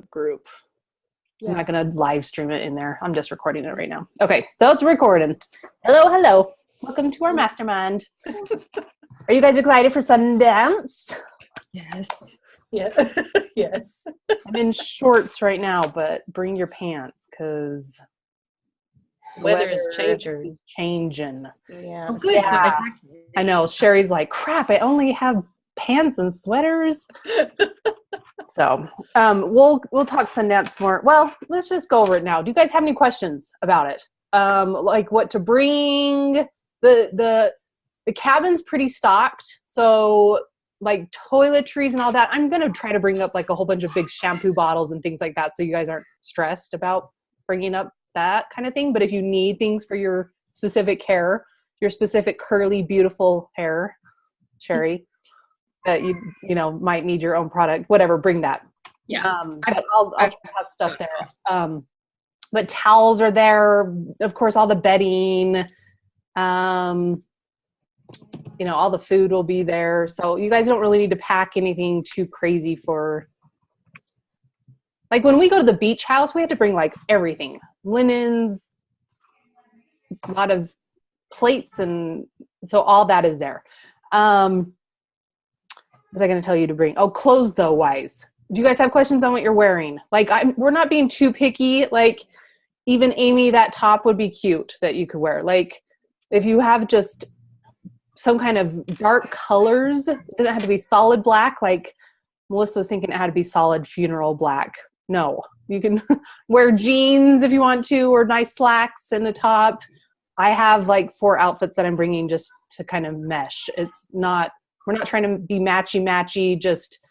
group. Yeah. I'm not going to live stream it in there. I'm just recording it right now. Okay, so it's recording. Hello. Welcome to our mastermind. Are you guys excited for Sundance? Yes. Yeah. Yes. I'm in shorts right now, but bring your pants because Weather is changing. Yeah. Oh, good. Yeah. I know. Sherry's like, crap, I only have pants and sweaters. So we'll talk Sundance more. Well, let's just go over it now. Do you guys have any questions about it? Like what to bring? The cabin's pretty stocked. So like toiletries and all that. I'm going to try to bring up like a whole bunch of big shampoo bottles and things like that so you guys aren't stressed about bringing up that kind of thing. But if you need things for your specific hair, your specific curly, beautiful hair, Sherry, that you might need your own product, whatever, bring that. Yeah. But I'll have stuff there. But towels are there, of course, all the bedding, all the food will be there. So you guys don't really need to pack anything too crazy for, like when we go to the beach house, we have to bring like everything, linens, a lot of plates. And so all that is there. What was I going to tell you to bring? Oh, clothes though wise. Do you guys have questions on what you're wearing? Like we're not being too picky. Like even Amy, that top would be cute that you could wear. Like if you have just some kind of dark colors, it doesn't have to be solid black. Like Melissa was thinking it had to be solid funeral black. No, you can wear jeans if you want to, or nice slacks in the top. I have like 4 outfits that I'm bringing just to kind of mesh. We're not trying to be matchy, just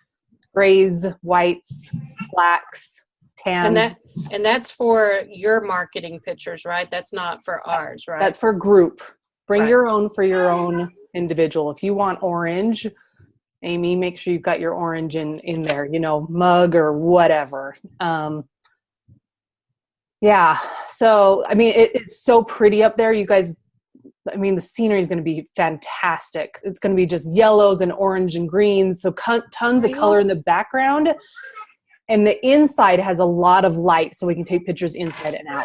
grays, whites, blacks, tan. And that's for your marketing pictures, right? That's not for ours, right? That's for group. Bring Right. your own for your own individual. If you want orange, Amy, make sure you've got your orange in there, mug or whatever. Yeah. So, I mean, it's so pretty up there. You guys, I mean, the scenery is going to be fantastic. It's going to be just yellows and orange and greens. So tons of color in the background. And the inside has a lot of light so we can take pictures inside and out.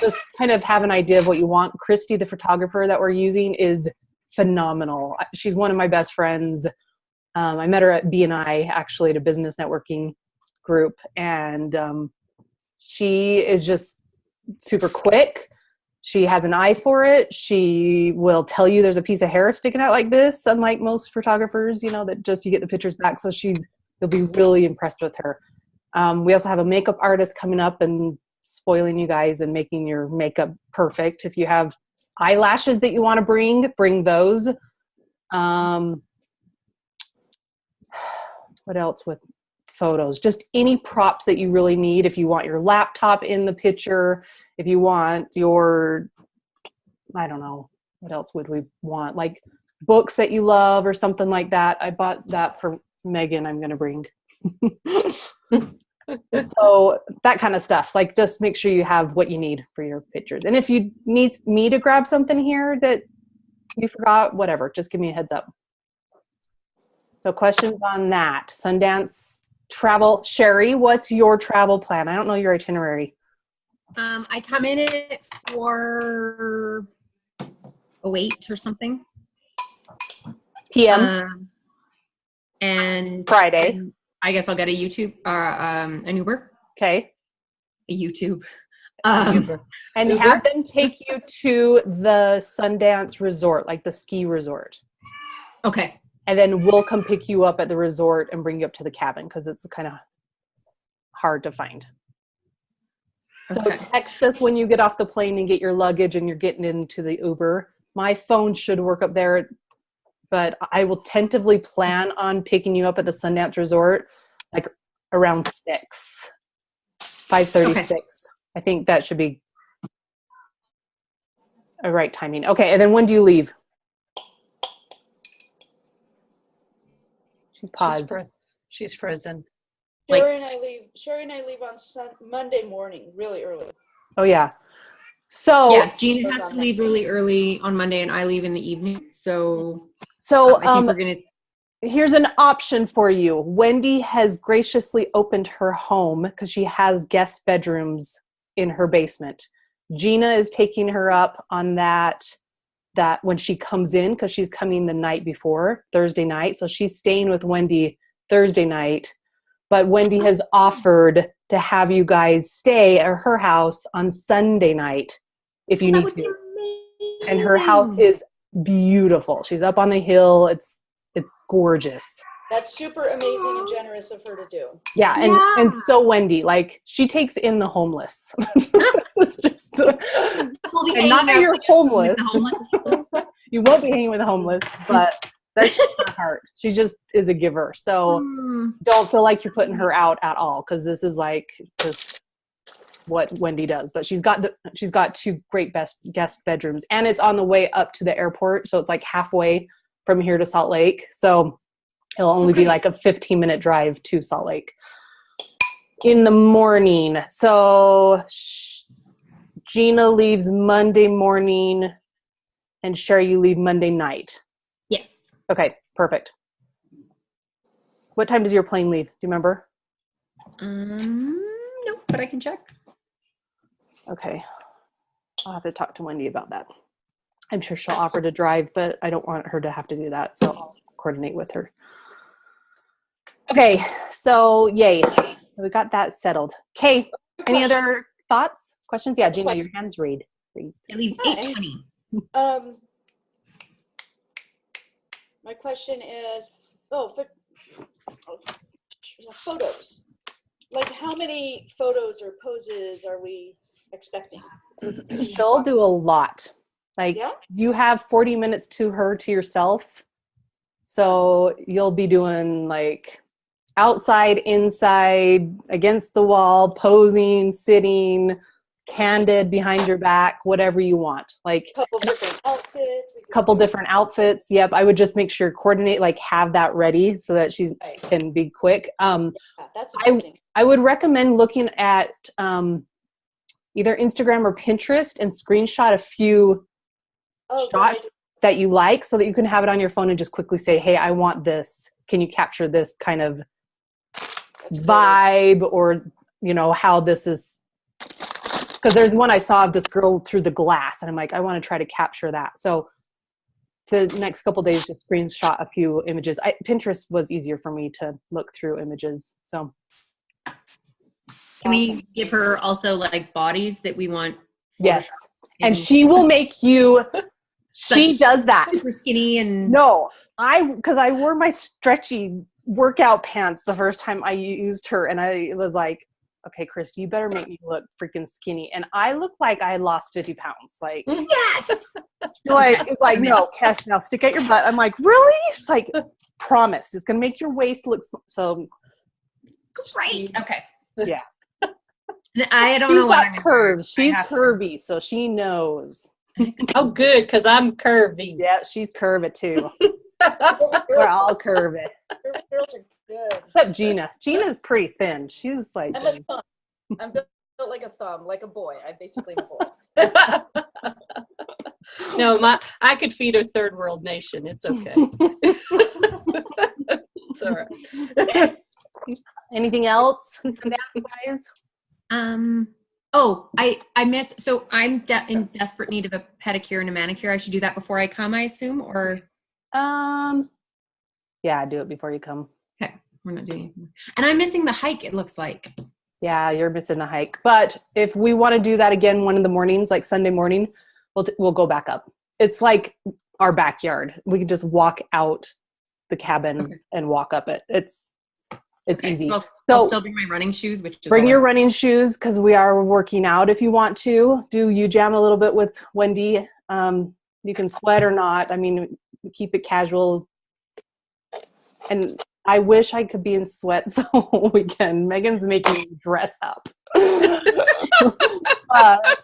Just kind of have an idea of what you want. Christy, the photographer that we're using, is phenomenal. She's one of my best friends. I met her at BNI, actually, at a business networking group. And she is just super quick. She has an eye for it. She will tell you there's a piece of hair sticking out like this, unlike most photographers, that just you get the pictures back. So you'll be really impressed with her. We also have a makeup artist coming up and spoiling you guys and making your makeup perfect. If you have eyelashes that you want to bring those. What else with photos? Just any props that you really need. If you want your laptop in the picture, if you want I don't know, what else would we want? Like books that you love or something like that. I bought that for Megan. I'm going to bring. So that kind of stuff. Like just make sure you have what you need for your pictures. And if you need me to grab something here that you forgot, whatever, just give me a heads up. So questions on that. Sundance travel. Sherry, what's your travel plan? I don't know your itinerary. I come in at 4:08 or something. PM. And Friday. and I guess I'll get a YouTube or an Uber. Okay. A YouTube. And Uber? have them take you to the Sundance resort, like the ski resort. Okay. And then we'll come pick you up at the resort and bring you up to the cabin because it's kind of hard to find. So Okay. text us when you get off the plane and get your luggage and you're getting into the Uber. My phone should work up there, but I will tentatively plan on picking you up at the Sundance Resort like around 5:36. Okay. I think that should be a right timing. Okay, and then when do you leave? She's paused. She's frozen. Sherry and I leave on Monday morning, really early. Oh yeah. So Yeah, Gina has to leave really early on Monday, and I leave in the evening. So I think we're gonna. here's an option for you. Wendy has graciously opened her home because she has guest bedrooms in her basement. Gina is taking her up on that when she comes in, because she's coming the night before, Thursday night. So she's staying with Wendy Thursday night. But Wendy has offered to have you guys stay at her house on Sunday night if you need to. And her house is beautiful. She's up on the hill. It's gorgeous. That's super amazing and generous of her to do. Yeah, and so Wendy, like, she takes in the homeless. It's just, and not that you're homeless. You won't be hanging with the homeless, but that's just her heart. She just is a giver. So don't feel like you're putting her out at all, because this is like just what Wendy does. But she's got 2 great guest bedrooms, and it's on the way up to the airport, so it's like halfway from here to Salt Lake. So it'll only be like a 15-minute drive to Salt Lake in the morning. So Gina leaves Monday morning, and Sherry, you leave Monday night. Yes. Okay, perfect. What time does your plane leave? Do you remember? No, but I can check. Okay. I'll have to talk to Wendy about that. I'm sure she'll offer to drive, but I don't want her to have to do that, so I'll coordinate with her. Okay, so yay. We got that settled. Okay, any other thoughts, questions? Yeah, Gina, your hand's raised. It leaves 8:20. My question is, photos. Like, how many photos or poses are we expecting? She'll do a lot. Like, Yeah? you have 40 minutes to yourself. So you'll be doing like outside, inside, against the wall, posing, sitting, candid, behind your back, whatever you want. Like Couple different outfits. different outfits. Yep. I would just make sure coordinate, like have that ready so that she can be quick. That's amazing. I would recommend looking at either Instagram or Pinterest and screenshot a few shots that you like, so that you can have it on your phone and just quickly say, hey, I want this. Can you capture this kind of vibe, or, you know, how this is? Because there's one I saw of this girl through the glass, and I'm like, I want to try to capture that. So the next couple days, just screenshot a few images. Pinterest was easier for me to look through images. So can we give her also like bodies that we want? Yes. And she will make you, she does that. Super skinny and. No, because I wore my stretchy workout pants the first time I used her, and I was like, okay, Christy, you better make me look freaking skinny. And I look like I lost 50 pounds. Like, yes. It's like, no, Cass, now stick out your butt. I'm like, really? She's like, promise. It's going to make your waist look so great. Okay. Yeah. I don't know what I'm curves. She's curvy, so she knows. Oh, good, because I'm curvy. Yeah, she's curvy too. We're all curvy. Girls are good. Except Gina. Gina's pretty thin. She's like. I'm a thumb. I'm built like a thumb, like a boy. I'm basically a boy. No, I could feed a third world nation. It's okay. It's all right. Anything else? Wise? I miss. So I'm in desperate need of a pedicure and a manicure. I should do that before I come, I assume, or. Yeah, do it before you come. Okay, we're not doing anything. And I'm missing the hike. It looks like. Yeah, you're missing the hike. But if we want to do that again, one of the mornings, like Sunday morning, we'll go back up. It's like our backyard. We can just walk out the cabin and walk up it. It's easy. So I'll still bring my running shoes, which is bring your running shoes, because we are working out. If you want to do U-Jam a little bit with Wendy, you can sweat or not. I mean, keep it casual. And I wish I could be in sweats the whole weekend. Megan's making me dress up. I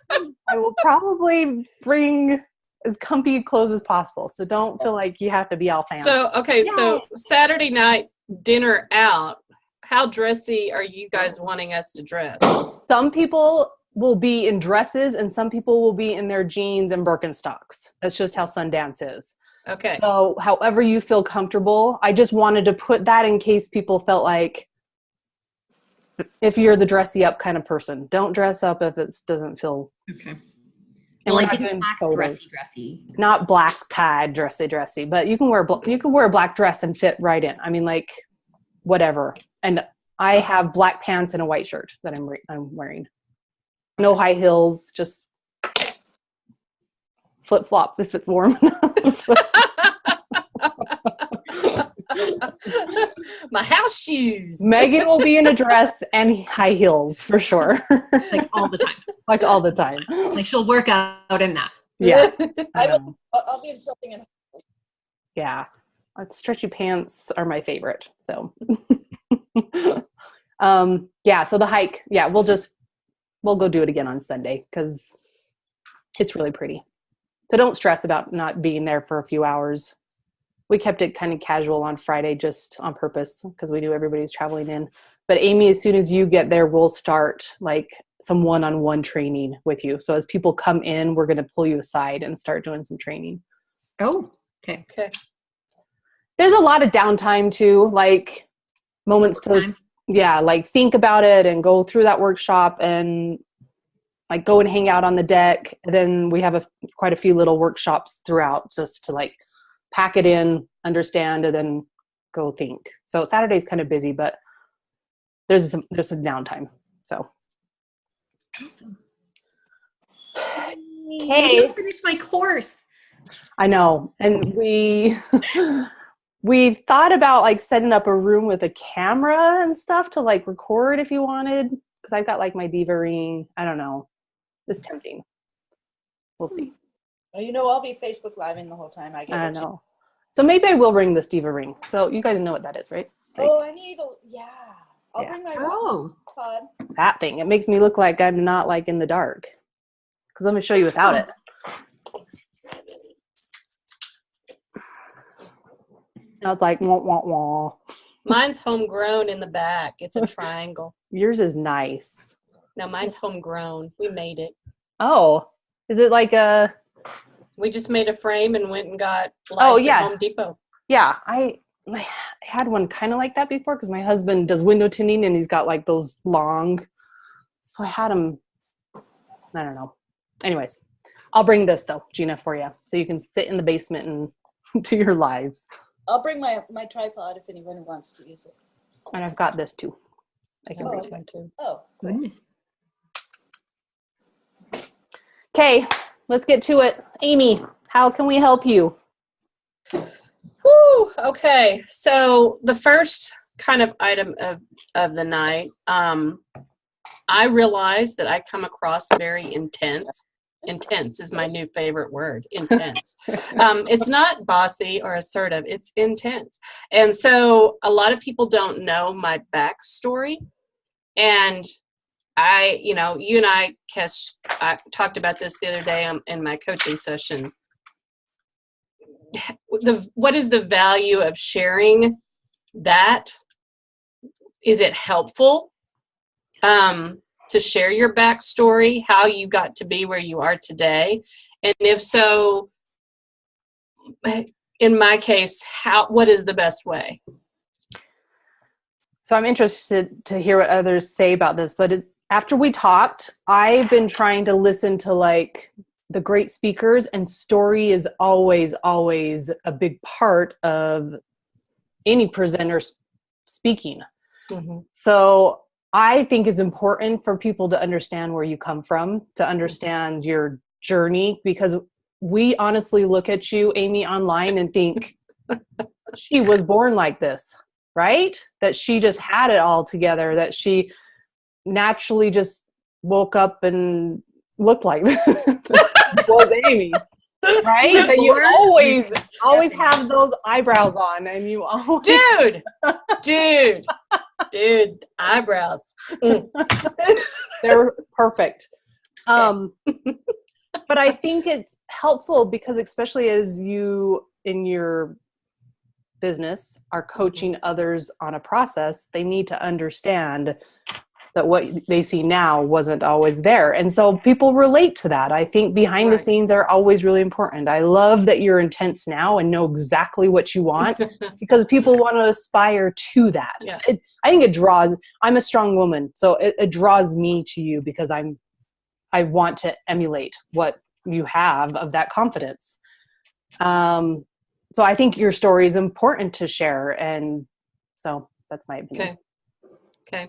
will probably bring as comfy clothes as possible. So don't feel like you have to be all fancy. So, so Saturday night dinner out, how dressy are you guys wanting us to dress? Some people will be in dresses and some people will be in their jeans and Birkenstocks. That's just how Sundance is. Okay. So however you feel comfortable, I just wanted to put that in case people felt like, if you're the dressy up kind of person, don't dress up if it doesn't feel. Okay. And Well, we're I not didn't doing black photos. dressy. Not black tie dressy, but you can wear a black dress and fit right in. I mean, like, whatever. And I have black pants and a white shirt that I'm wearing. No high heels, just flip flops if it's warm enough. My house shoes. Megan will be in a dress and high heels for sure. Like all the time. Like all the time. Like she'll work out in that. Yeah. I'll be in something in. Yeah. Stretchy pants are my favorite. So yeah, so the hike, yeah, we'll go do it again on Sunday because it's really pretty. So don't stress about not being there for a few hours. We kept it kind of casual on Friday just on purpose because we knew everybody's traveling in. But Amy, as soon as you get there, we'll start like some one-on-one training with you. So as people come in, we're going to pull you aside and start doing some training. Oh, okay. Okay. There's a lot of downtime too, like moments to, like think about it and go through that workshop and like go and hang out on the deck. And then we have quite a few little workshops throughout just to like pack it in, understand, and then go think. So Saturday's kind of busy, but there's some downtime. So. Awesome. Okay. I'll finish my course. I know. And we thought about like setting up a room with a camera and stuff to like record if you wanted. Cause I've got like my Diva ring. I don't know. It's tempting. We'll see. Well, I'll be Facebook Living the whole time. I know. So maybe I will bring this Diva ring. So you guys know what that is, right? Like, I need I'll bring my pod. That thing. It makes me look like I'm not like in the dark. Because I'm going to show you without it. Now it's like, wah, wah, wah. Mine's homegrown in the back. It's a triangle. Yours is nice. No, mine's homegrown. We made it. Oh, is it like a... We just made a frame and went and got lights at Home Depot. Yeah, I had one kind of like that before because my husband does window tinting and he's got like those long. So I had him, I don't know. Anyways, I'll bring this though, Gina, for you. So you can sit in the basement and do your lives. I'll bring my tripod if anyone wants to use it. And I've got this too. I can bring that too. Oh, cool. Okay, let's get to it. Amy, how can we help you? Woo, okay. So the first kind of item of the night, I realized that I come across very intense. Intense is my new favorite word, intense. It's not bossy or assertive, it's intense. And so a lot of people don't know my backstory. And you and I, Kesh, I talked about this the other day in my coaching session. What is the value of sharing that? Is it helpful to share your backstory, how you got to be where you are today? And if so, in my case, what is the best way? So I'm interested to hear what others say about this, but after we talked, I've been trying to listen to like the great speakers, and story is always, always a big part of any presenter speaking. Mm-hmm. So I think it's important for people to understand where you come from, to understand your journey, because we honestly look at you, Amy, online and think she was born like this, right? That she just had it all together, that she naturally just woke up and looked like was Amy, right? That you always have those eyebrows on, and you always dude, eyebrows. They're perfect. But I think it's helpful because especially as you in your business are coaching others on a process, they need to understand that what they see now wasn't always there. And so people relate to that. I think behind the scenes are always really important. I love that you're intense now and know exactly what you want because people want to aspire to that. Yeah. I think it draws, I'm a strong woman, so it draws me to you because I want to emulate what you have of that confidence. So I think your story is important to share. And so that's my opinion. Okay.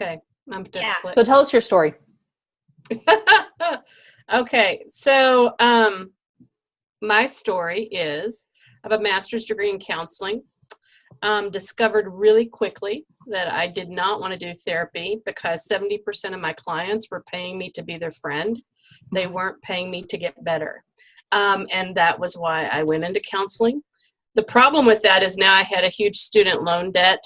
Okay. So tell us your story. Okay. So, my story is I have a master's degree in counseling. Discovered really quickly that I did not want to do therapy because 70% of my clients were paying me to be their friend. They weren't paying me to get better. And that was why I went into counseling. The problem with that is now I had a huge student loan debt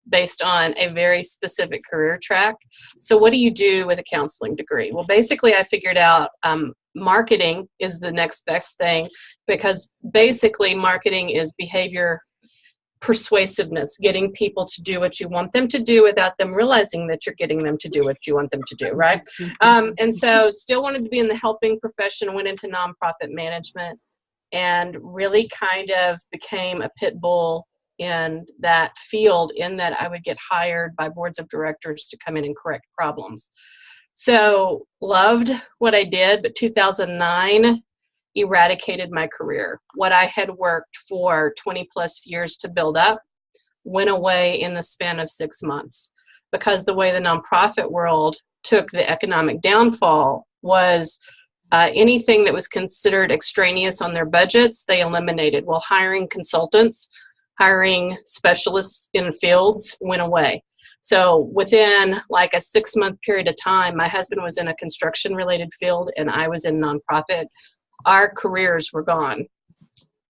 based on a very specific career track. So what do you do with a counseling degree? Well, basically I figured out marketing is the next best thing because basically marketing is behavior persuasiveness, getting people to do what you want them to do without them realizing that you're getting them to do what you want them to do, right? And so still wanted to be in the helping profession, went into nonprofit management, and really kind of became a pit bull in that field in that I would get hired by boards of directors to come in and correct problems. So loved what I did, but 2009 eradicated my career. What I had worked for 20 plus years to build up went away in the span of 6 months because the way the nonprofit world took the economic downfall was anything that was considered extraneous on their budgets, they eliminated. Well, hiring consultants, hiring specialists in fields went away. So within like a 6 month period of time, my husband was in a construction related field and I was in nonprofit. Our careers were gone,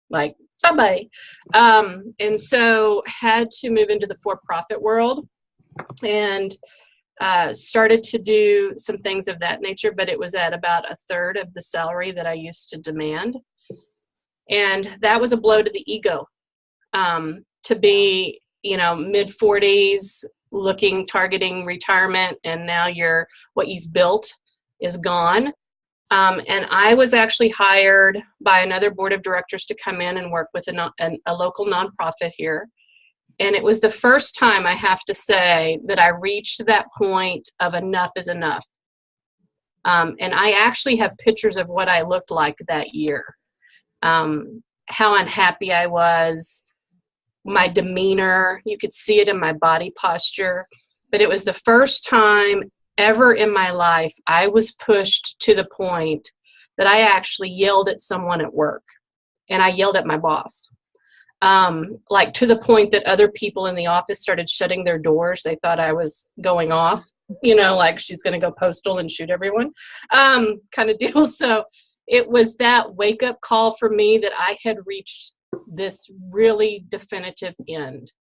like bye-bye. And so had to move into the for-profit world and started to do some things of that nature, but it was at about a third of the salary that I used to demand. And that was a blow to the ego. To be, mid-40s, targeting retirement, and now what you've built is gone. And I was actually hired by another board of directors to come in and work with a local nonprofit here. And it was the first time, I have to say, that I reached that point of enough is enough. And I actually have pictures of what I looked like that year, how unhappy I was, my demeanor. You could see it in my body posture. But it was the first time ever in my life I was pushed to the point that I actually yelled at someone at work, and I yelled at my boss, like to the point that other people in the office started shutting their doors. They thought I was going off, like she's going to go postal and shoot everyone, kind of deal. So it was that wake up call for me that I had reached this really definitive end,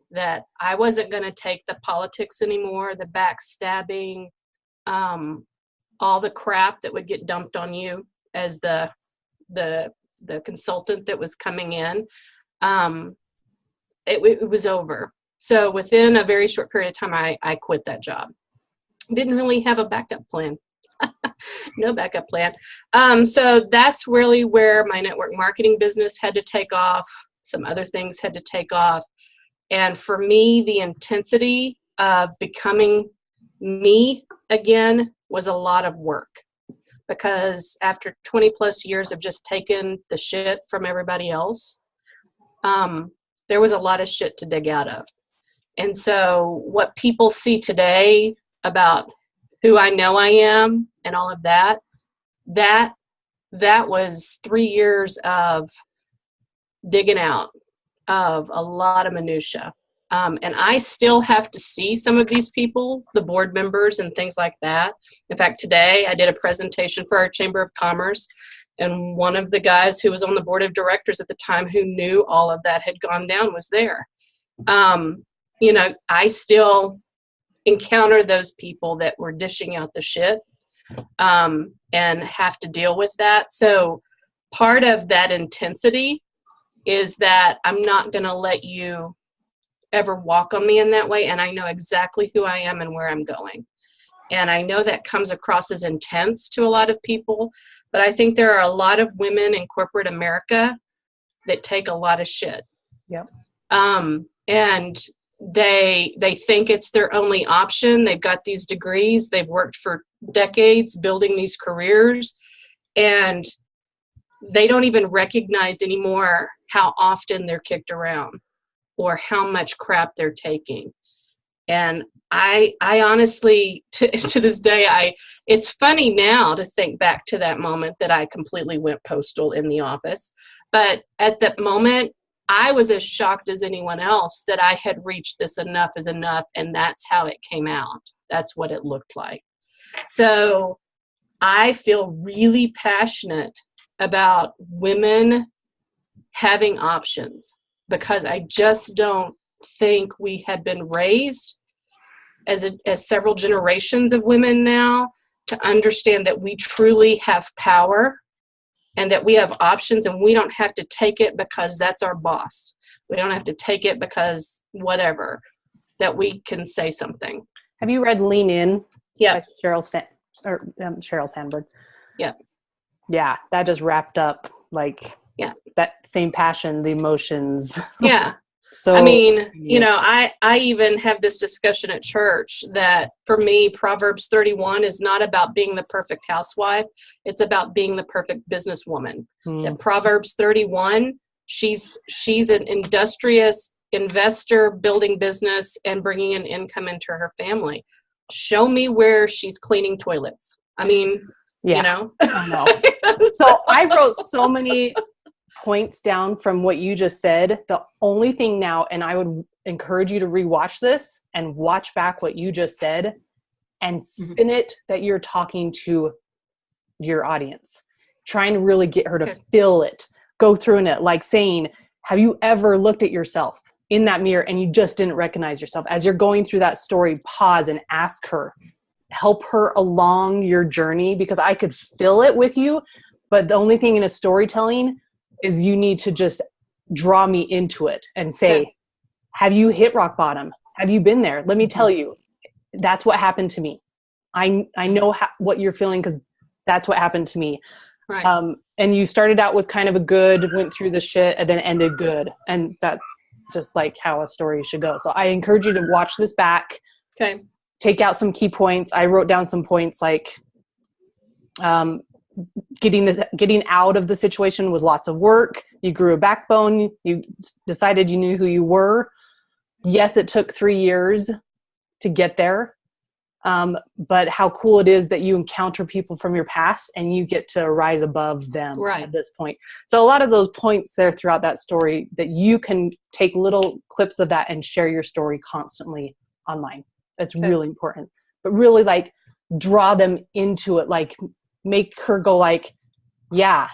that I wasn't going to take the politics anymore, the backstabbing, all the crap that would get dumped on you as the consultant that was coming in. It was over. So within a very short period of time, I quit that job. Didn't really have a backup plan. No backup plan. So that's really where my network marketing business had to take off. Some other things had to take off. And for me, the intensity of becoming me again was a lot of work, because after 20 plus years of just taking the shit from everybody else, there was a lot of shit to dig out of. And so what people see today about who I know I am and all of that was 3 years of digging out of a lot of minutia. And I still have to see some of these people, the board members and things like that. In fact, today I did a presentation for our Chamber of Commerce, and one of the guys who was on the board of directors at the time who knew all of that had gone down was there. I still encounter those people that were dishing out the shit, and have to deal with that. So part of that intensity is that I'm not going to let you ever walk on me in that way. And I know exactly who I am and where I'm going. And I know that comes across as intense to a lot of people, but I think there are a lot of women in corporate America that take a lot of shit. Yep. And they think it's their only option. They've got these degrees. They've worked for decades building these careers, and they don't even recognize anymore how often they're kicked around or how much crap they're taking. And I honestly, to this day, it's funny now to think back to that moment that I completely went postal in the office. But at that moment, I was as shocked as anyone else that I had reached this enough is enough. And that's how it came out. That's what it looked like. So I feel really passionate about women having options, because I just don't think we have been raised as several generations of women now to understand that we truly have power and that we have options, and we don't have to take it because that's our boss. We don't have to take it because whatever, that we can say something. Have you read Lean In? Yeah. By Sheryl Sandberg. Yeah. Yeah. That just wrapped up that same passion, the emotions. Yeah. So I mean, I even have this discussion at church that for me, Proverbs 31 is not about being the perfect housewife. It's about being the perfect businesswoman. That Proverbs 31, she's an industrious investor building business and bringing an income into her family. Show me where she's cleaning toilets. I mean, I know. So I wrote so many points down from what you just said. The only thing now, and I would encourage you to rewatch this and watch back what you just said and spin it that you're talking to your audience, trying to really get her to feel it, go through in it, like saying, have you ever looked at yourself in that mirror and you just didn't recognize yourself? As you're going through that story, pause and ask her, help her along your journey, because I could feel it with you. But the only thing in a storytelling is you need to just draw me into it and say, have you hit rock bottom? Have you been there? Let me tell you, that's what happened to me. I know what you're feeling, because that's what happened to me. Right. And you started out with kind of a good, went through the shit, and then ended good. And that's just like how a story should go. So I encourage you to watch this back. Okay. Take out some key points. I wrote down some points like, getting out of the situation was lots of work. You grew a backbone. You decided you knew who you were. Yes, it took 3 years to get there. But how cool it is that you encounter people from your past and you get to rise above them at this point. So a lot of those points there throughout that story, that you can take little clips of that and share your story constantly online. That's really important. But really draw them into it, make her go yeah,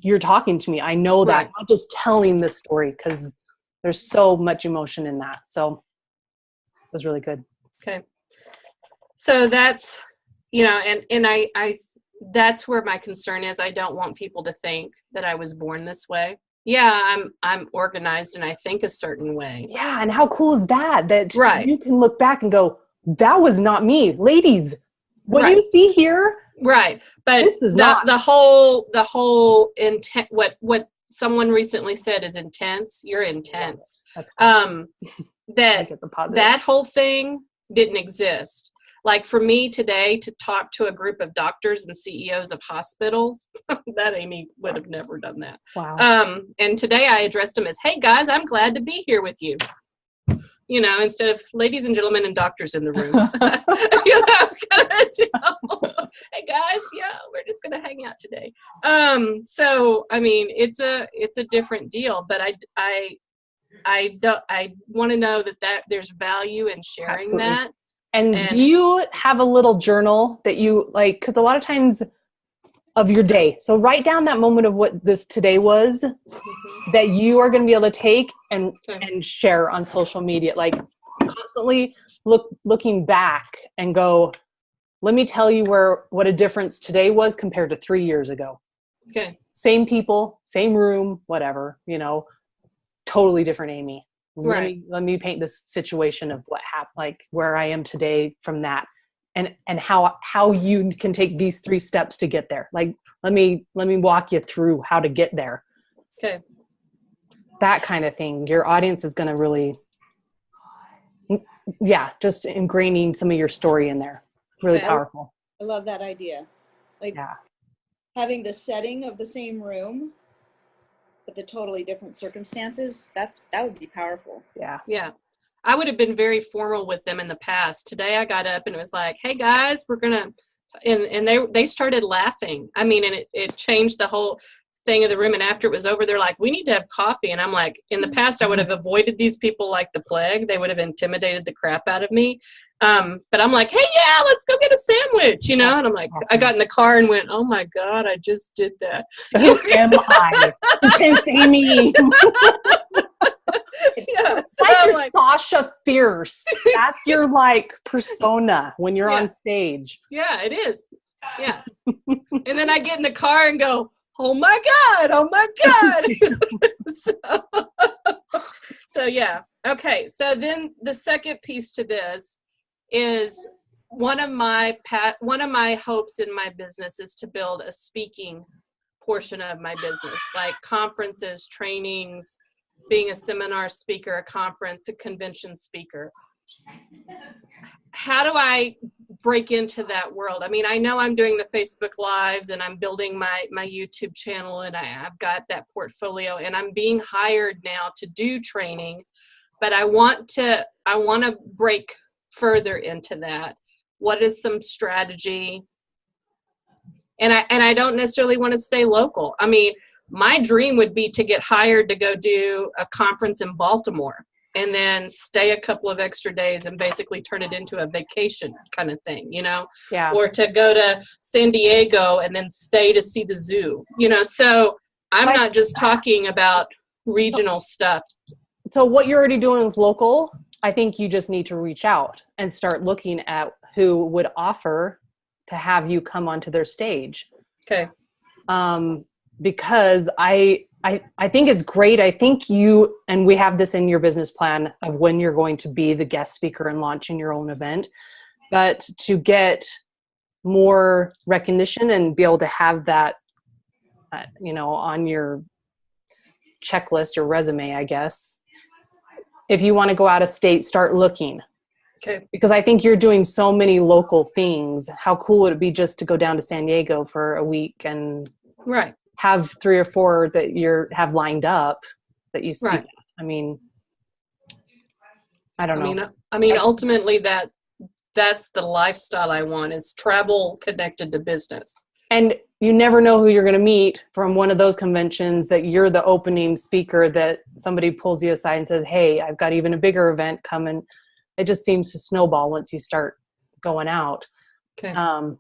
you're talking to me. I know that. I'm not just telling this story, because there's so much emotion in that. So it was really good. Okay. So that's, and I that's where my concern is. I don't want people to think that I was born this way. Yeah, I'm organized and I think a certain way. Yeah. And how cool is that? That you can look back and go, that was not me. Ladies, what you see here? Right. But this is not the whole intent. What someone recently said is intense. You're intense. That's awesome. That whole thing didn't exist. Like for me today to talk to a group of doctors and CEOs of hospitals, that Amy would have never done that. Wow. And today I addressed them as, hey guys, I'm glad to be here with you. Instead of ladies and gentlemen and doctors in the room. Hey guys, we're just gonna hang out today. So I mean, it's a different deal, but I want to know that there's value in sharing that. And do you have a little journal that you because a lot of times of your day, so write down that moment of what this today was, that you are going to be able to take and share on social media, constantly looking back and go, let me tell you what a difference today was compared to 3 years ago. Okay. Same people, same room, whatever, totally different Amy Let me paint this situation of what happened, like where I am today from that, and how you can take these 3 steps to get there. Like, let me walk you through how to get there. Okay. That kind of thing. Your audience is going to really, just ingraining some of your story in there. Really powerful. I love that idea. Like having the setting of the same room, but the totally different circumstances, that would be powerful. Yeah. I would have been very formal with them in the past. Today I got up and it was like, hey guys, we're going to, and they started laughing. I mean, and it changed the whole thing of the room. And after it was over, they're like, we need to have coffee. And I'm like, in the past, I would have avoided these people like the plague. They would have intimidated the crap out of me. But I'm like, hey, yeah, let's go get a sandwich, And I'm like, awesome. I got in the car and went, oh my God, I just did that. Who am I? Intense Amy. That's your Sasha Fierce. That's your persona when you're on stage. Yeah, it is. Yeah. And then I get in the car and go, oh my God. So yeah. Okay. So then the second piece to this is one of my hopes in my business is to build a speaking portion of my business, like conferences, trainings, being a seminar speaker, a conference, a convention speaker. How do I break into that world? I mean, I know I'm doing the Facebook Lives and I'm building my YouTube channel and I've got that portfolio and I'm being hired now to do training, but I want to break further into that. What is some strategy? And I don't necessarily want to stay local. I mean, my dream would be to get hired to go do a conference in Baltimore and then stay a couple of extra days and basically turn it into a vacation kind of thing, Yeah. Or to go to San Diego and then stay to see the zoo, So I'm not just talking about regional stuff. So what you're already doing with local, I think you just need to reach out and start looking at who would offer to have you come onto their stage. Okay. Because I think it's great. I think and we have this in your business plan of when you're going to be the guest speaker and launching your own event, but to get more recognition and be able to have that, on your checklist, your resume, I guess. If you want to go out of state, start looking. Okay. Because I think you're doing so many local things. How cool would it be just to go down to San Diego for a week and right. have 3 or 4 that have lined up that you speak. Right. I mean, I don't know. I mean, ultimately that's the lifestyle I want, is travel connected to business. And you never know who you're going to meet from one of those conventions that you're the opening speaker, that somebody pulls you aside and says, hey, I've got even a bigger event coming. It just seems to snowball once you start going out. Okay. And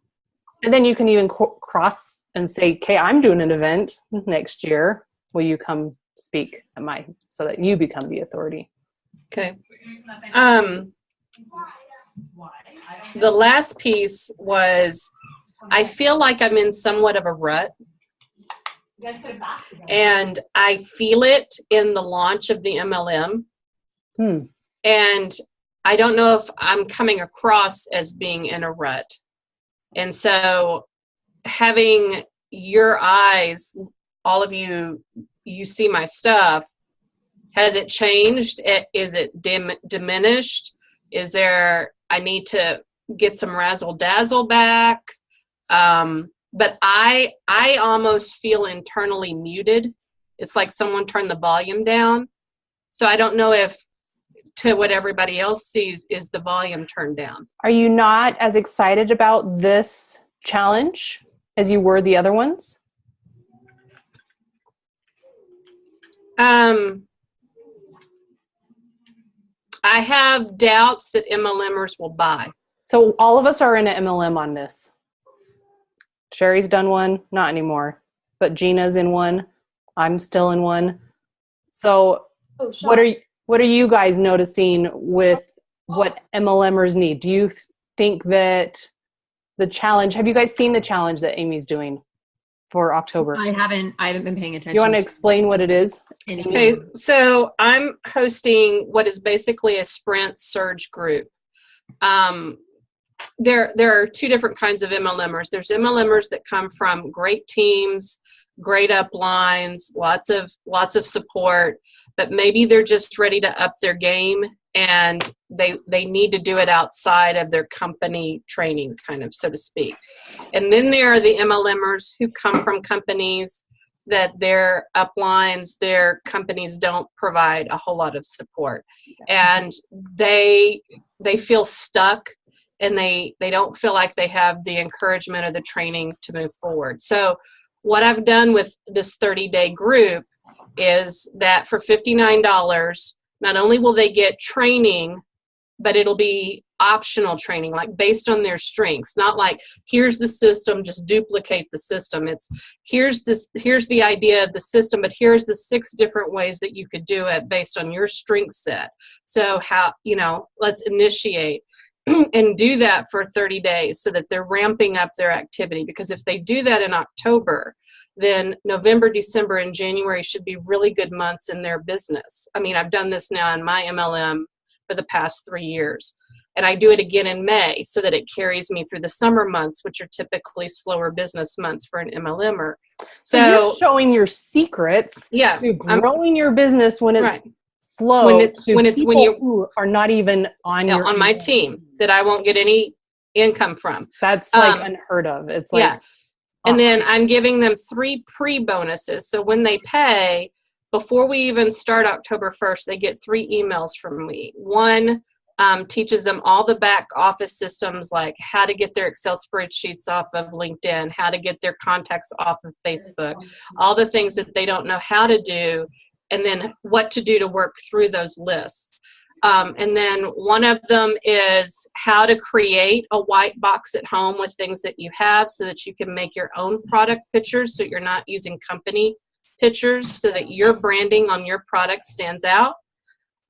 then you can even cross and say, okay, I'm doing an event next year. Will you come speak at so that you become the authority? Okay. The last piece was, I feel like I'm in somewhat of a rut. And I feel it in the launch of the MLM. And I don't know if I'm coming across as being in a rut. And so having your eyes, all of you see my stuff. Has it changed? Is it diminished? Is there, I need to get some razzle dazzle back? But I almost feel internally muted. It's like someone turned the volume down. So I don't know if, to what everybody else sees, is the volume turned down. Are you not as excited about this challenge as you were the other ones? I have doubts that MLMers will buy. So all of us are in an MLM on this. Sherry's done one, not anymore, but Gina's in one. I'm still in one. So what are you guys noticing with what MLMers need? Do you think that the challenge, have you guys seen the challenge that Amy's doing? for October? I haven't been paying attention. You want to explain what it is? Okay, so I'm hosting what is basically a sprint surge group. There are two different kinds of MLMers. There's MLMers that come from great teams, great uplines, lots of support, but maybe they're just ready to up their game and they need to do it outside of their company training, kind of, so to speak. And then there are the MLMers who come from companies that their uplines, their companies don't provide a whole lot of support. And they feel stuck, and they don't feel like they have the encouragement or the training to move forward. So what I've done with this 30-day group is that for $59, not only will they get training, but it'll be optional training, like based on their strengths. Not like, here's the system, just duplicate the system. It's here's the idea of the system, but here's the 6 different ways that you could do it based on your strength set. So how, let's initiate and do that for 30 days so that they're ramping up their activity. Because if they do that in October, then November, December, and January should be really good months in their business. I mean, I've done this now in my MLM for the past 3 years. And I do it again in May so that it carries me through the summer months, which are typically slower business months for an MLMer. So you're showing your secrets to growing your business when it's slow, when you who are not even on my team that I won't get any income from. That's like unheard of. It's like And then I'm giving them 3 pre-bonuses. So when they pay, before we even start October 1st, they get 3 emails from me. One teaches them all the back office systems, like how to get their Excel spreadsheets off of LinkedIn, how to get their contacts off of Facebook, all the things that they don't know how to do, and then what to do to work through those lists. And then one of them is how to create a white box at home with things that you have so that you can make your own product pictures, so you're not using company pictures, so that your branding on your product stands out.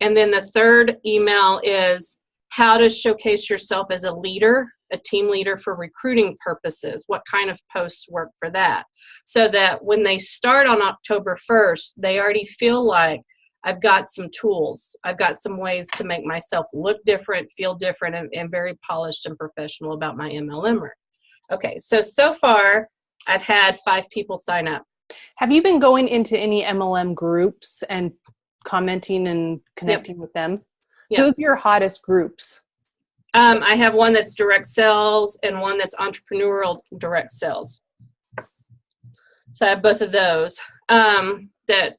And then the third email is how to showcase yourself as a leader, a team leader for recruiting purposes. What kind of posts work for that? So that when they start on October 1st, they already feel like, I've got some tools. I've got some ways to make myself look different, feel different, and very polished and professional about my MLMer. Okay, so far, I've had 5 people sign up. Have you been going into any MLM groups and commenting and connecting with them? Yep. Who's your hottest groups? I have one that's direct sales and one that's entrepreneurial direct sales. So I have both of those that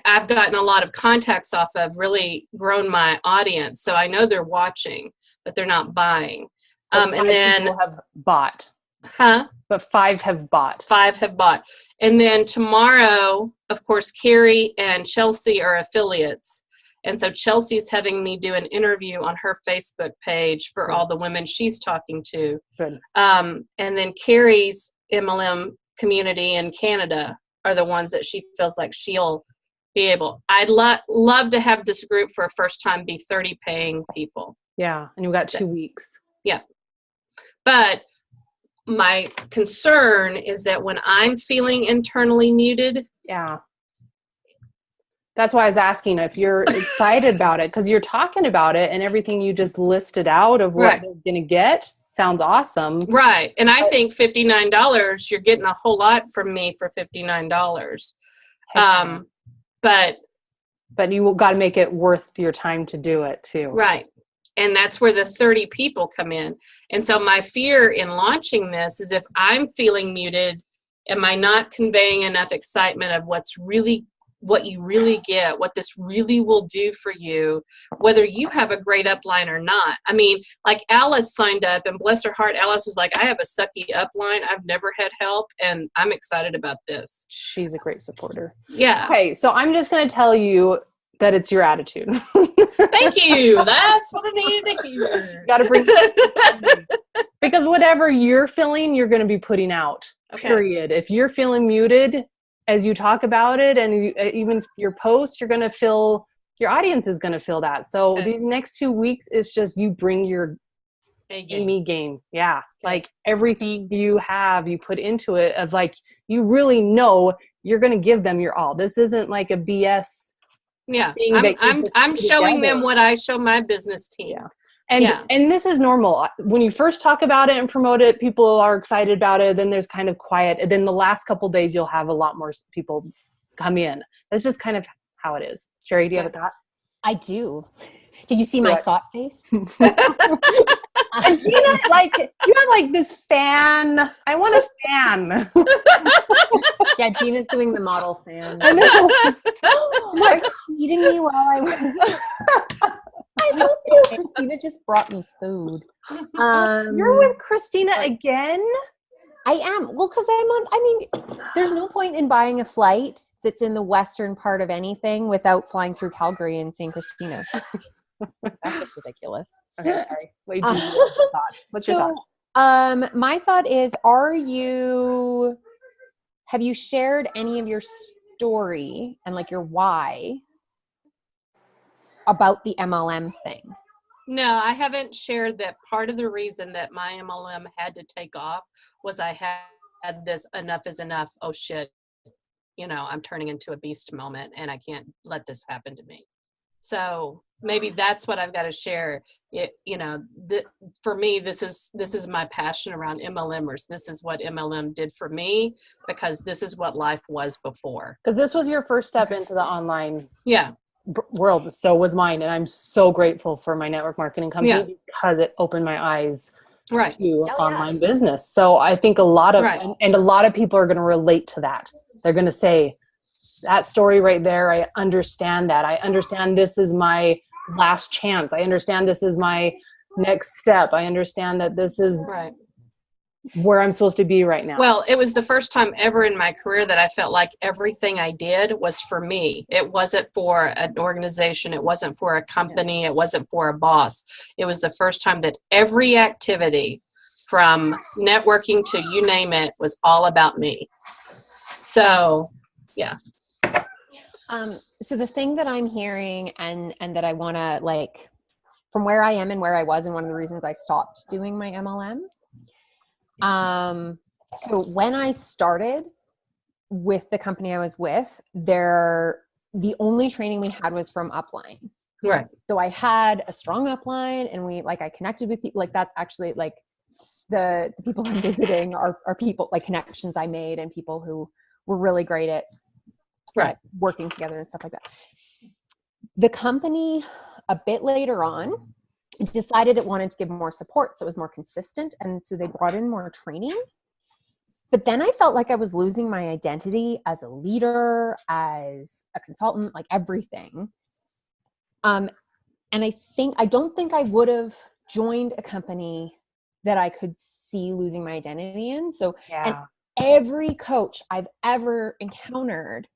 I've gotten a lot of contacts off of, really grown my audience. So I know they're watching, but they're not buying. And then people have bought. Huh? But 5 have bought. 5 have bought. And then tomorrow, of course, Carrie and Chelsea are affiliates. And so Chelsea's having me do an interview on her Facebook page for all the women she's talking to. Good. And then Carrie's MLM community in Canada are the ones that she feels like she'll be able. I'd love to have this group for a first time be 30 paying people. Yeah. And you've got 2 weeks. Yeah. But my concern is that when I'm feeling internally muted. Yeah. That's why I was asking if you're excited about it, because you're talking about it and everything you just listed out of what they're going to get sounds awesome. Right. And I think $59, you're getting a whole lot from me for $59. But you got to make it worth your time to do it too. Right. And that's where the 30 people come in. And so my fear in launching this is if I'm feeling muted, am I not conveying enough excitement of what you really get, what this really will do for you, whether you have a great upline or not. I mean, like Alice signed up, and bless her heart, Alice was like, I have a sucky upline. I've never had help, and I'm excited about this. She's a great supporter. Yeah. Okay, so I'm just going to tell you that it's your attitude. Thank you. That's what I needed to hear. Got to bring because whatever you're feeling, you're going to be putting out. Okay. Period. If you're feeling muted as you talk about it, and even your post, you're going to feel, your audience is going to feel that. So these next 2 weeks is just you bring your Amy game. Yeah. Like everything you have, you put into it of like, you really know you're going to give them your all. This isn't like a BS thing that I'm showing them what I show my business team. Yeah. And this is normal. When you first talk about it and promote it, people are excited about it. Then there's kind of quiet. And then the last couple of days, you'll have a lot more people come in. That's just kind of how it is. Sherry, do you have a thought? I do. Did you see my thought face? And Gina, like, you have like this fan. I want a fan. Yeah, Gina's doing the model fan. I know. You're feeding me while I was. I love you. Christina just brought me food. You're with Christina again? I am. Well, because there's no point in buying a flight that's in the western part of anything without flying through Calgary and seeing Christina. That's just ridiculous. Okay, sorry. What's your thought? My thought is, have you shared any of your story and like your why about the MLM thing? No, I haven't shared that. Part of the reason that my MLM had to take off was I had this enough is enough. Oh shit. I'm turning into a beast moment and I can't let this happen to me. So maybe that's what I've got to share. For me, this is my passion around MLMers. This is what MLM did for me because this is what life was before. Because this was your first step into the online world. So was mine. And I'm so grateful for my network marketing company because it opened my eyes to online business. So I think a lot of, and a lot of people are going to relate to that. They're going to say, that story right there, I understand that. I understand this is my last chance. I understand this is my next step. I understand that this is where I'm supposed to be right now. Well, it was the first time ever in my career that I felt like everything I did was for me. It wasn't for an organization. It wasn't for a company. It wasn't for a boss. It was the first time that every activity from networking to you name it was all about me. So, yeah. So the thing that I'm hearing and that I want to like, from where I am and where I was, and one of the reasons I stopped doing my MLM. So when I started with the company I was with, the only training we had was from upline. Right. So I had a strong upline and I connected with people. Like that's actually like the people I'm visiting are people like connections I made and people who were really great at working together and stuff like that. The company a bit later on decided it wanted to give more support, so it was more consistent, and so they brought in more training. But then I felt like I was losing my identity as a leader, as a consultant, like everything. And I don't think I would have joined a company that I could see losing my identity in. So and every coach I've ever encountered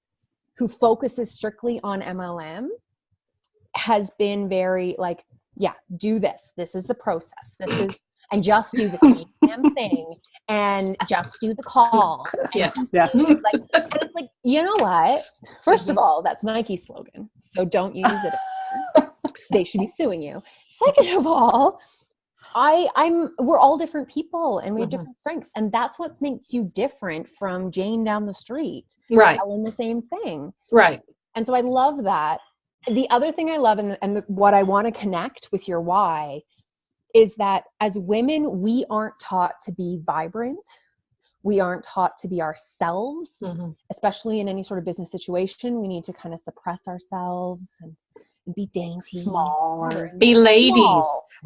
who focuses strictly on MLM has been very like, do this. This is the process. This is, and just do the same damn thing and just do the call. And and it's like, you know what? First of all, that's Nike's slogan. So don't use it. They should be suing you. Second of all, we're all different people and we have different strengths. And that's what makes you different from Jane down the street. Right. Telling the same thing. Right. And so I love that. The other thing I love and what I want to connect with your why is that as women, we aren't taught to be vibrant. We aren't taught to be ourselves, especially in any sort of business situation. We need to kind of suppress ourselves and be dainty. Small. Be ladies.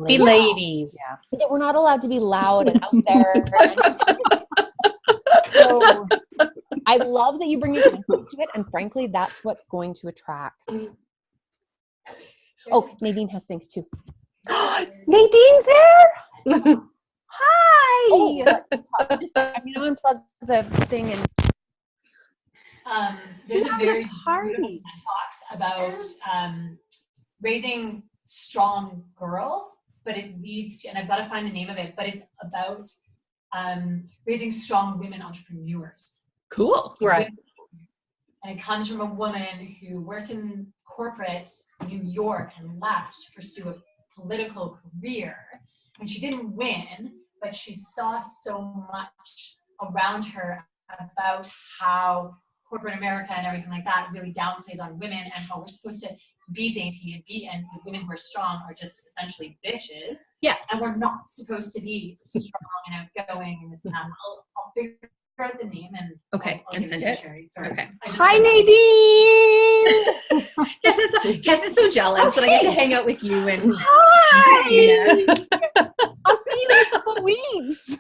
Be ladies. Yeah. We're not allowed to be loud and out there. So I love that you bring your attention to it. And frankly, that's what's going to attract. Oh, Nadine has things too. Nadine's there? Hi. Oh, I'm going to unplug the thing and. There's a very beautiful talks about raising strong girls, but it leads to, and I've got to find the name of it, but it's about raising strong women entrepreneurs. Cool. Right. And it comes from a woman who worked in corporate New York and left to pursue a political career when she didn't win, but she saw so much around her about how corporate America and everything like that really downplays on women, and how we're supposed to be dainty and the women who are strong are just essentially bitches. Yeah. And we're not supposed to be strong and outgoing and this and that. I'll figure out the name and Okay, I'll and give it send to it. Sherry. Sorry. Okay. Hi, Nadine. Kes is so jealous that I get to hang out with you and Hi. I'll see you in a couple of weeks.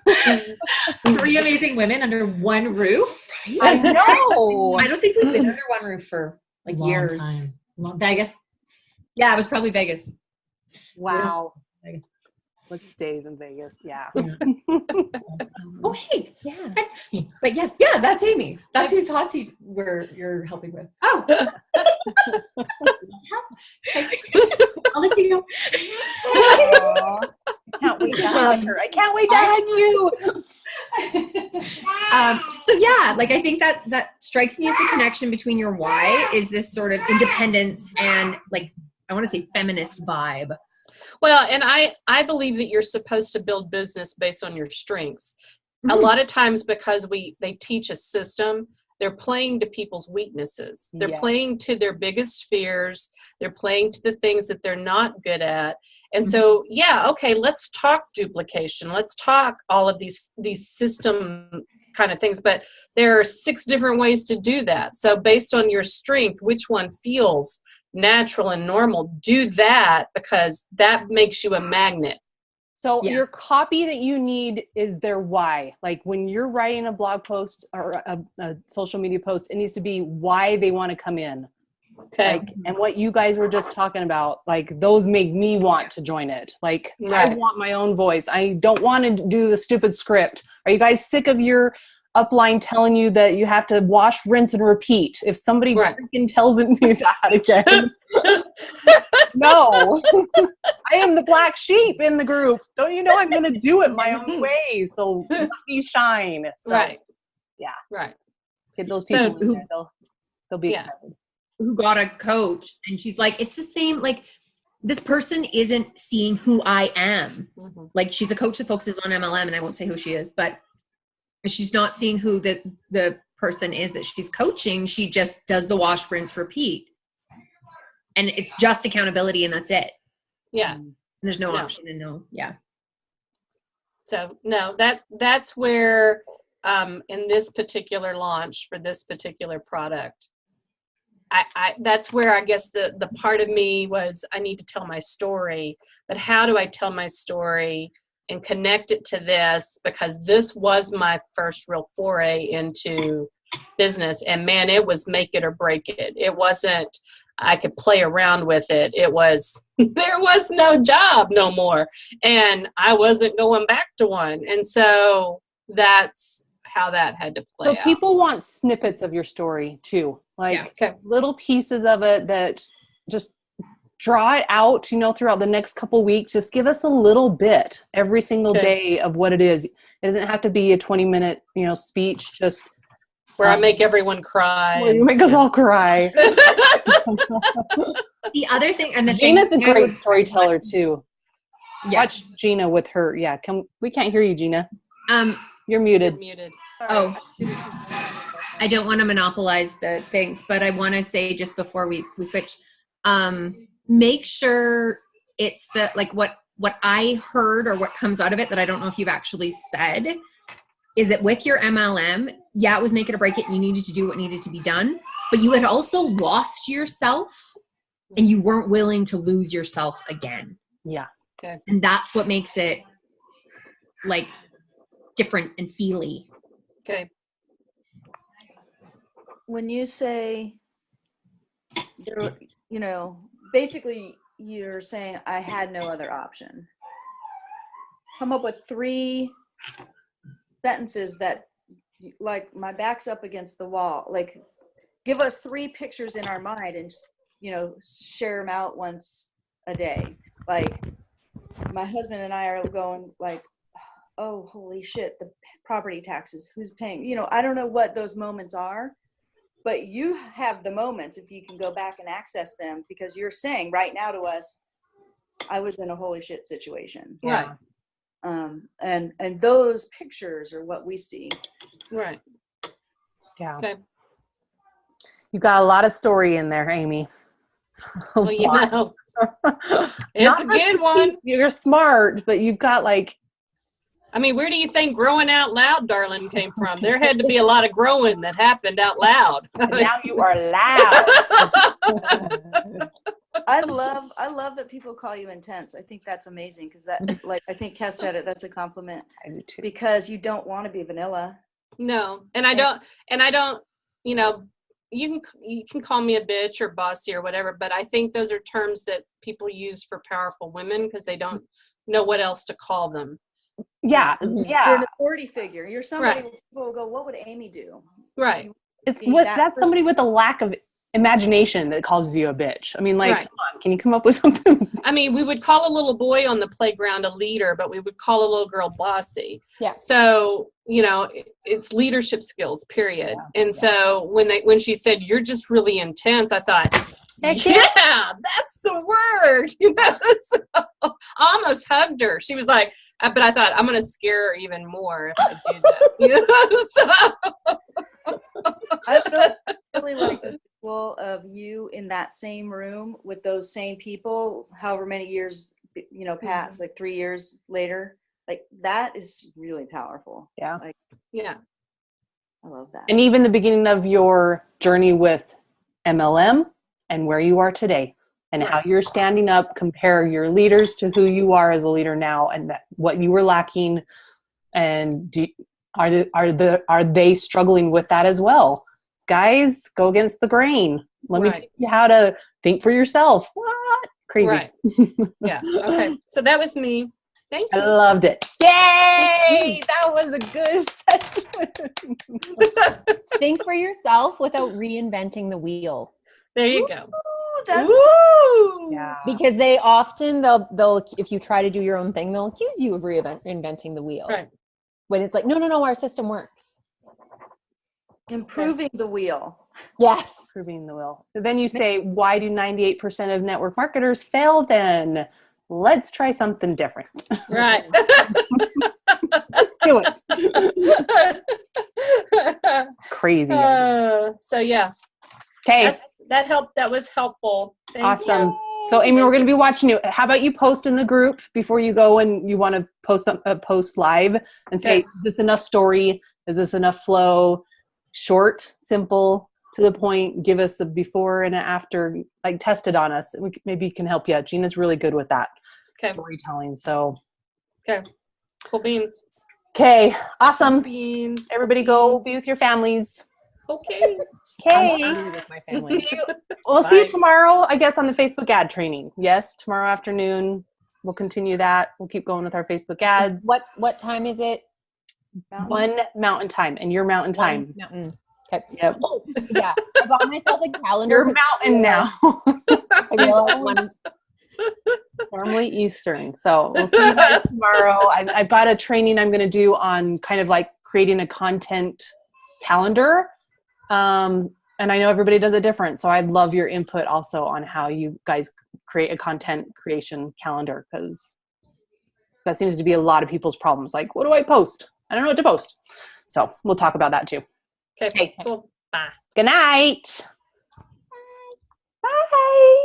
3 amazing women under one roof. I know. I don't think we've been under one roof for like Long years. time. Vegas. Yeah, it was probably Vegas. Wow. Yeah. What stays in Vegas? Yeah. Oh, hey, Yeah. that's me. But yes, yeah, that's Amy. That's whose hot seat you're helping with. Oh. I'll let you know. Aw. I can't wait to hug her. I can't wait to hug you. So yeah, like I think that strikes me as the connection between your why is this sort of independence and like I want to say feminist vibe. Well, and I believe that you're supposed to build business based on your strengths. A lot of times because they teach a system, they're playing to people's weaknesses. They're Yeah. playing to their biggest fears. They're playing to the things that they're not good at. And so, yeah, okay, let's talk duplication. Let's talk all of these system kind of things. But there are 6 different ways to do that. So based on your strength, which one feels natural and normal, do that, because that makes you a magnet. So Yeah. your copy that you need is their why. Like when you're writing a blog post or a social media post, it needs to be why they want to come in. Okay. Like, and what you guys were just talking about, like those make me want to join it. Like I Right. want my own voice. I don't want to do the stupid script. Are you guys sick of your upline telling you that you have to wash, rinse, and repeat? If somebody Right. freaking tells me that again, no. I am the black sheep in the group. Don't you know I'm going to do it my own way? So let me shine. So, Right. Yeah. Right. Get those So people in there. They'll be Yeah. excited. Who got a coach and she's like, it's the same, like this person isn't seeing who I am. Mhm. Like she's a coach that focuses on MLM and I won't say who she is, but she's not seeing who the person is that she's coaching. She just does the wash, rinse, repeat. And it's just accountability and that's it. Yeah. And there's no No. option and no, yeah. So no, that's where in this particular launch for this particular product, I that's where I guess the part of me was I need to tell my story, but how do I tell my story and connect it to this? Because this was my first real foray into business, and man, it was make it or break it. It wasn't I could play around with it. It was there was no job no more, and I wasn't going back to one, and so that's how that had to play So out. people want snippets of your story too, like Okay. little pieces of it that just draw it out, throughout the next couple weeks. Just give us a little bit every single Okay. day of what it is. It doesn't have to be a 20-minute, speech. Just Where I make everyone cry. well, you make us all cry. The other thing, and the Gina's thing a I great would- storyteller too. Yeah. Watch Gina with her. Yeah, we can't hear you, Gina. You're You're muted. muted. Oh, I don't want to monopolize the things, but I want to say just before we switch, make sure it's like what I heard or what comes out of it that I don't know if you've actually said is that with your MLM, yeah, it was make it or break it. And you needed to do what needed to be done, but you had also lost yourself and you weren't willing to lose yourself again. Yeah. Okay. And that's what makes it like different and feely. Okay. When you say, basically you're saying I had no other option. Come up with 3 sentences that, like, my back's up against the wall. Like, give us 3 pictures in our mind and, share them out once a day. Like, my husband and I are going like, oh, holy shit, the property taxes, who's paying? I don't know what those moments are, but you have the moments if you can go back and access them, because you're saying right now to us, I was in a holy shit situation. Yeah. Right. And those pictures are what we see. Right. Yeah. Okay. You've got a lot of story in there, Amy. A Well, you lot. know, it's Not a just good one. You're smart, but you've got like, I mean, where do you think growing out loud, darling, came from? There had to be a lot of growing that happened out loud. now you are loud. I love that people call you intense. I think that's amazing because that, like I think Cass said it, that's a compliment I do too. because you don't want to be vanilla. No, and I don't, you know, you can call me a bitch or bossy or whatever, but I think those are terms that people use for powerful women because they don't know what else to call them. Yeah. You're Yeah. an authority figure. You're somebody Right. where people will go, what would Amy do? Right. That's somebody with a lack of imagination that calls you a bitch. I mean, like, Right. come on, can you come up with something? I mean, we would call a little boy on the playground a leader, but we would call a little girl bossy. Yeah. So, you know, it's leadership skills, period. Yeah. And so when she said, you're just really intense, I thought, Heck yeah, that's the word. You know, so I almost hugged her. She was like, but I thought I'm going to scare her even more if I do that. You know? So. I really like the visual of you in that same room with those same people, however many years, you know, pass, like 3 years later. Like that is really powerful. Yeah. Like, Yeah. I love that. And even the beginning of your journey with MLM and where you are today and how you're standing up, compare your leaders to who you are as a leader now and what you were lacking. And are they struggling with that as well? Guys, go against the grain. Let me teach you how to think for yourself. What? Crazy. Right. Yeah. Okay. So that was me. Thank you. I loved it. Yay! That was a good session. Think for yourself without reinventing the wheel. There you go. Ooh, that's Woo! Yeah. Because they often they'll if you try to do your own thing, they'll accuse you of reinventing the wheel. Right. When it's like, no, our system works. improving the wheel. Yes. Proving the will. Then you say, why do 98% of network marketers fail then? Let's try something different. Right. Let's do it. Crazy. So yeah. Okay. That helped. That was helpful. Thank Awesome. you. So Amy, we're going to be watching you. How about you post in the group before you go and you want to post live and say, Okay. is this enough story? Is this enough flow? Short, simple, to the point. Give us a before and an after, like test it on us. Maybe can help you. Gina's really good with that storytelling. So, Okay. Cool beans. okay. Awesome. Beans. Everybody go be with your families. Okay. Okay. With my family. We'll see you Bye. tomorrow, I guess, on the Facebook ad training. Yes, tomorrow afternoon. We'll continue that. We'll keep going with our Facebook ads. What time is it? One mountain time, and your mountain time. One mountain. Okay. Yep. Yeah. I bought myself a calendar. You're mountain now. I realized one. Normally Eastern. So we'll see you guys tomorrow. I've got a training I'm going to do on kind of like creating a content calendar. And I know everybody does it different. So I'd love your input also on how you guys create a content creation calendar, because that seems to be a lot of people's problems. Like, what do I post? I don't know what to post. So we'll talk about that too. Okay. Cool. Bye. Good night. Bye. Bye.